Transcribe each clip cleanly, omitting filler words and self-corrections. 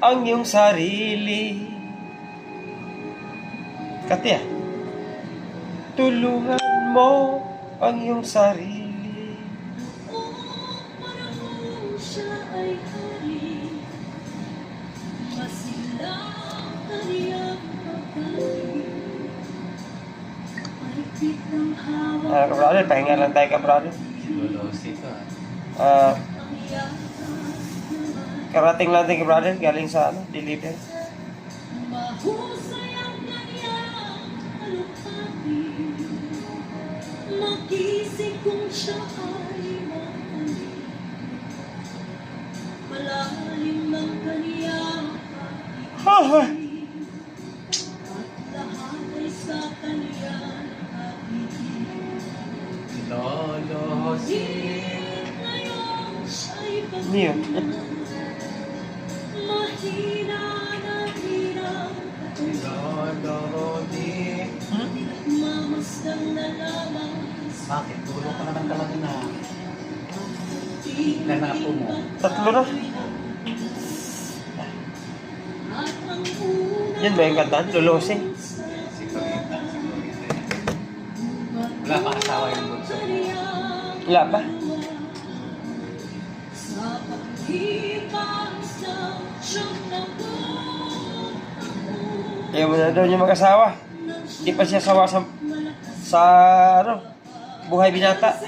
ang iyong sarili. Kati tulungan mo ang iyong sarili. Parang siya ay hari, masilang kaniyang pagkain, ay kitang hawak Ka-brother, pahinga lang tayo, ka-brother. Lolosi ka. ang yakas naman. Karating lang tayo, ka-brother, galing sa deliver. Mahusay ang kanyang alukhatin, magising kung siya ay matalim, malalim ang kanyang pag-ibig, at lahat ay sa kanyang pag-ibig. Lolosi. Ngayon siya'y Niyo. mahina na hirang Lolodi. mamasdan na lamang sa Bakit? Tulog ka na ng talaga na. Ilan na po mo? 3 na. at ang unang Yan ba yung kantaan? Lulosing. Sigurita. Wala pa asawa yung bunso. Wala pa. sa paghibang sa siyang Kaya mo na daw niya mag-asawa. Hindi pa siya sawa sa buhay binata.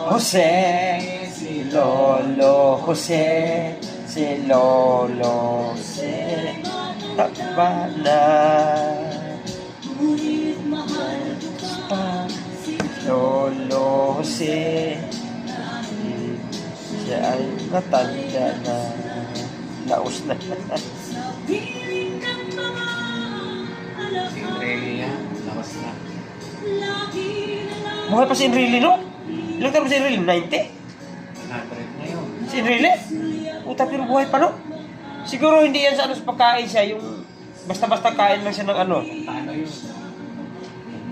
Jose, si Lolo Jose, si Lolo Jose, taba na ngunit mahal pa, Lolo Jose. Siya ay matanda na, laos na. sa piling ng mga Si Aurelia. Lakas na. lagi na lang Buhay pa si Enrile, no? Ilang taon ba si Enrile? 90? 100 ngayon. Si Enrile? Puta, pero buhay pa, no? Siguro hindi yan sa sa pagkain siya, yung basta-basta kain lang siya ng Paano yun?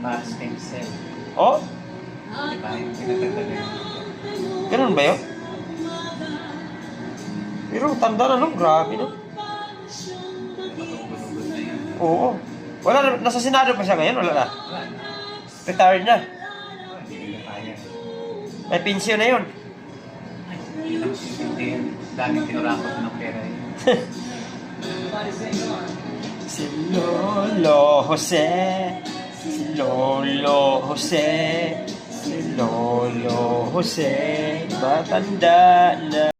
Bad stem cell. Oh? Diba? Yung pinatagdagan. Ganun ba yun? Pero tanda na, no? Grabe, no? Patugod-ugod na yun. Oo. Wala na, nasa Senado pa siya ngayon, wala na. Wala na. Retired na. Hindi nila kaya. May pensyon na yun. Ay, yun ang sintindihan. Daming tinurakot ng pera yun. Si Lolo Jose, si Lolo Jose, si Lolo Jose, matanda na.